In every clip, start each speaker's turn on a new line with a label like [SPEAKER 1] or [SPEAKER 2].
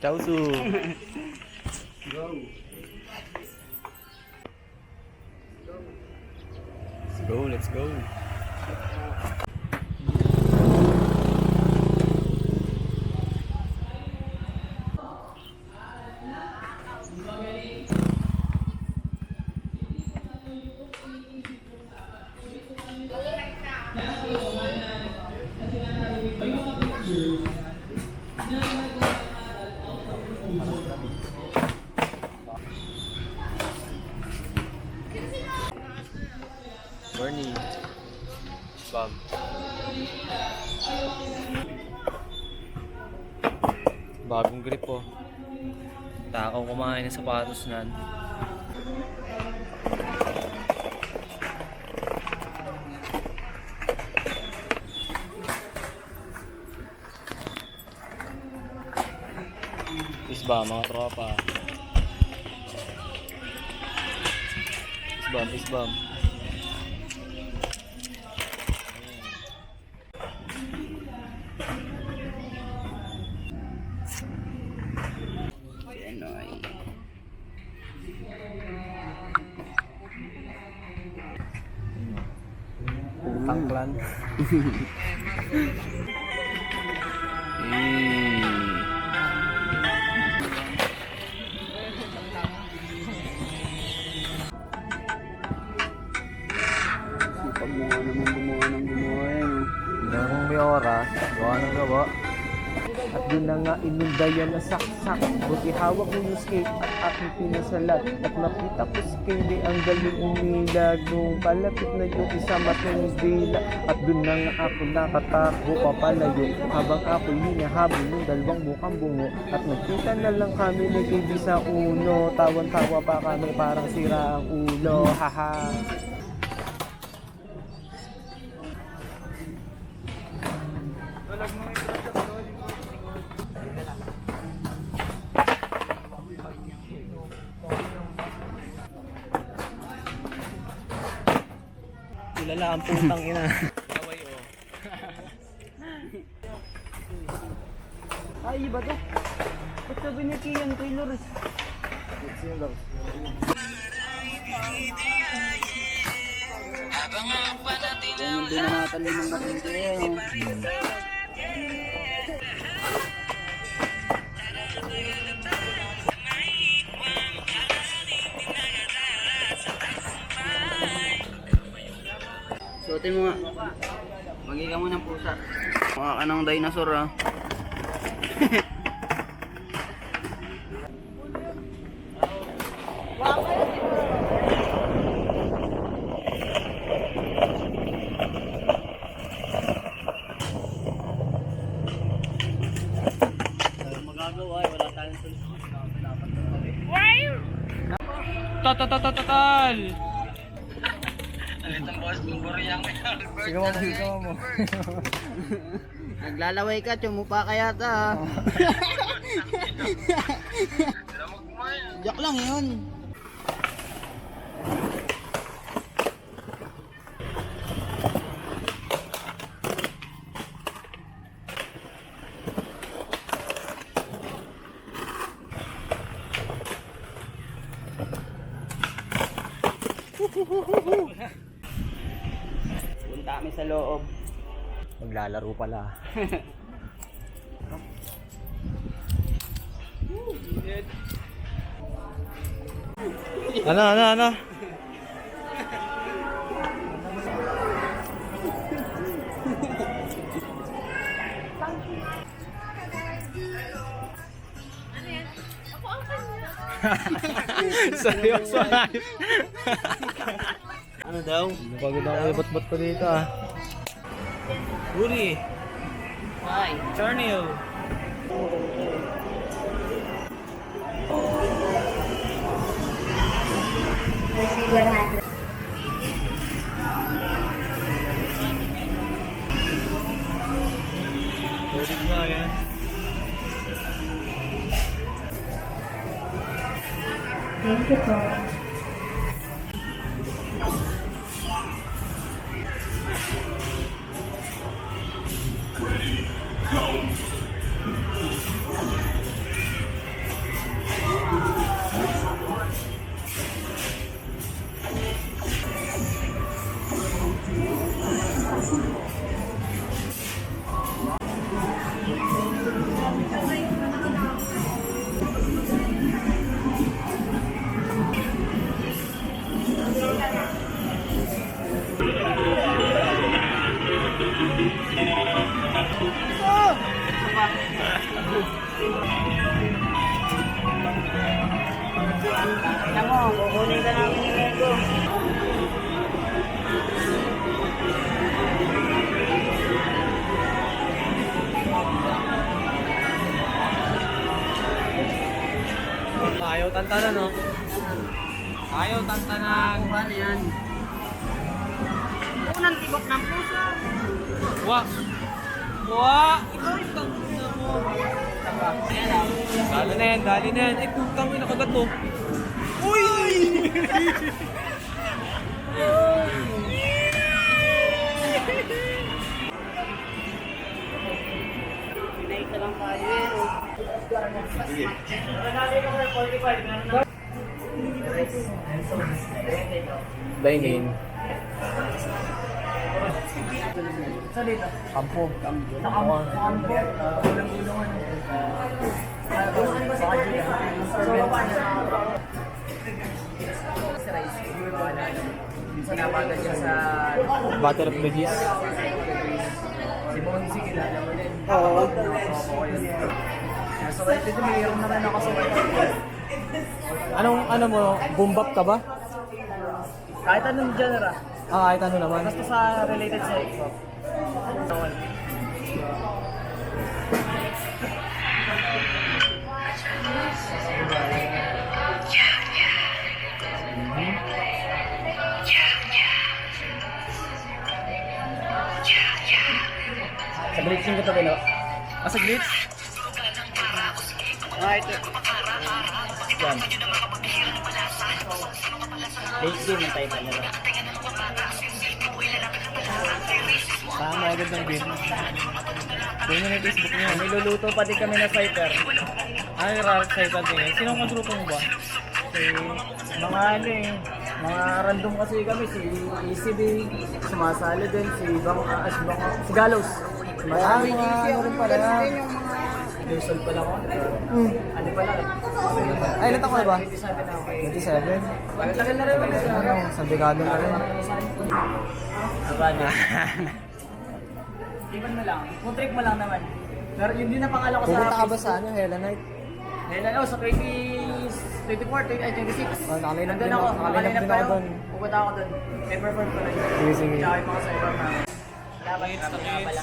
[SPEAKER 1] Ciao Su.
[SPEAKER 2] Go.
[SPEAKER 1] Let's go. Morning. Bam. Bagong grip oh. Takaw kumain ng sapatos nan. Peace ba mga tropa? Peace bomb. Tangklan.
[SPEAKER 2] Pag mo naman gumawa ng gumawa yan.
[SPEAKER 1] Kung may oras, gawa ng gawa. At doon na nga inundayan na saksak. Buti hawak mo yung skate at aking pinasalat. At makita ko si Kaylee ang galing umilag. Nung palapit na yung isama kong dila. At doon na nga ako nakatakbo papalayo. Habang ako'y hinahabol ng dalawang bukang bungo. At nagkita na lang kami ni Kaylee sa uno. Tawan-tawa pa kami parang sira ang ulo. Haha. Kilala ang putang ina. Away oh.
[SPEAKER 2] Ay, iba to. Ba't sabi niya Kian Taylor? Yung binanatan din ng matindi eh. Suotin mo nga. Magiging mo ng pusa. Mukha ka ng dinosaur ah. Magagawa eh, wala tayong solusyon.
[SPEAKER 1] Total!
[SPEAKER 2] Alitang boss, bumburiyang
[SPEAKER 1] Sigaw mo.
[SPEAKER 2] Naglalaway ka, tsumupa ka yata. Joke lang yun. Punta kami sa loob.
[SPEAKER 1] Maglalaro pala. Ano? Seryoso na.
[SPEAKER 2] Ano daw?
[SPEAKER 1] Pagod ako ibat-bat ko dito ah. Uri.
[SPEAKER 2] Hi.
[SPEAKER 1] Charnel. Pwede ba yan?
[SPEAKER 3] Thank you po.
[SPEAKER 1] tantanan, no? Ayaw, tantanan.
[SPEAKER 2] Ano yan? Unang tibok ng pusa.
[SPEAKER 1] Wah! Wah! Ikaw yung tangina mo. Dali na yan. Ay, putang ina, kagat to. Uy!
[SPEAKER 2] Pinaita lang tayo eh.
[SPEAKER 1] Dine-in. Kampo.
[SPEAKER 2] Sinabagan niya sa
[SPEAKER 1] Butter of veggies.
[SPEAKER 2] si Monsi, kilala mo din.
[SPEAKER 1] Oo.
[SPEAKER 2] So, ito mayroon naman ako sa
[SPEAKER 1] Ano mo, boom bap ka ba?
[SPEAKER 2] kahit anong genre.
[SPEAKER 1] Kahit ano naman.
[SPEAKER 2] Basta sa related sa hip-hop.
[SPEAKER 1] Sa glitch yung kito bilo. Sa glitch?
[SPEAKER 2] Ito.
[SPEAKER 1] Yan.
[SPEAKER 2] Late game yung title nila.
[SPEAKER 1] Tama agad ng game. Doon yung Facebook niya.
[SPEAKER 2] Niluluto pa din kami na fighter.
[SPEAKER 1] Ano yung rarat sa itan tingin? Sinong kagrupo mo ba?
[SPEAKER 2] Mga ano eh, mga random kasi kami, si ECB, sumasali din, si si Galos.
[SPEAKER 1] Marami mga ano rin pala.
[SPEAKER 2] Resol pala ko. Ano pala?
[SPEAKER 1] Ay, ilan taon ka ba?
[SPEAKER 2] 27 na ako.
[SPEAKER 1] 27?
[SPEAKER 2] Tagal na rin ako sa
[SPEAKER 1] Ano, sa dekado na rin.
[SPEAKER 2] Sabado. Iban mo lang. Kung trick mo lang naman. Pero yun din ang pangalan ko sa...
[SPEAKER 1] Pupunta ka ba sa ano, Hella Night?
[SPEAKER 2] Sa 24, ay 26.
[SPEAKER 1] Nakalinap
[SPEAKER 2] Nandun
[SPEAKER 1] din ako.
[SPEAKER 2] ako.
[SPEAKER 1] Nakalinap din
[SPEAKER 2] pa
[SPEAKER 1] ako doon.
[SPEAKER 2] Pupunta ako doon. May perform ko rin.
[SPEAKER 1] Sige, sige.
[SPEAKER 2] Tsaka yung mga sa ibang mga. Laban nga pala.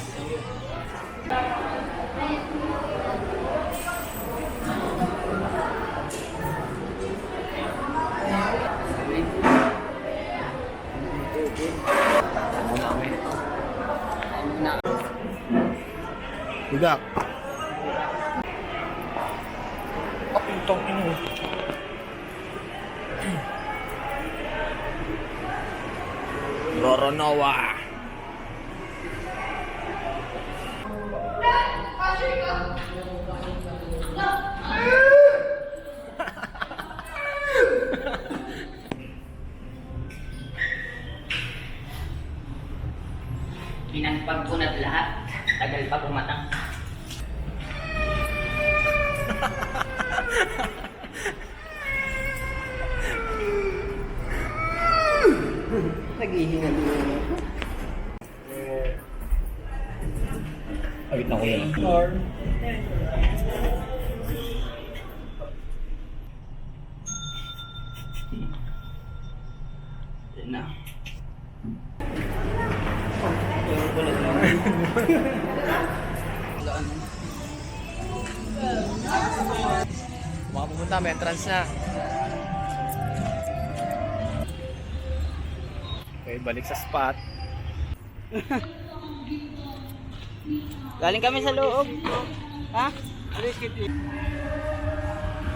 [SPEAKER 1] Bigak. Putong ino. Roronoa.
[SPEAKER 2] Pinagpag ko na lahat. Tagal pa pumatang. Naghihinga din ako.
[SPEAKER 1] Awit na ko yan.
[SPEAKER 2] Yan na.
[SPEAKER 1] Mga pupunta, may entrance na. Okay, balik sa spot.
[SPEAKER 2] Galing kami sa loob. Ha?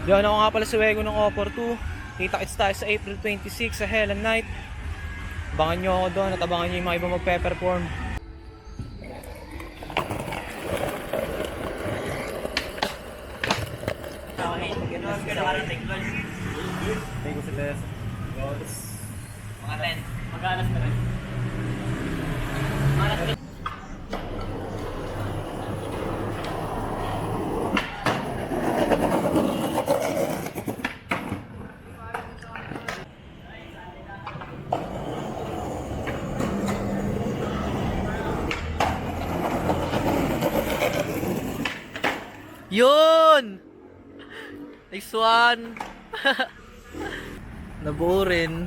[SPEAKER 1] Diyan ako nga pala sa Wego ng Opor 2. Kita-kits tayo sa April 26 sa Hell and Night. Abangan nyo ako doon at abangan nyo yung mga iba magpe-perform. Thank you sa test.
[SPEAKER 2] Mga 10. Mag-alas na rin. Malas ka.
[SPEAKER 1] Yun! Nice one! Nabuo rin.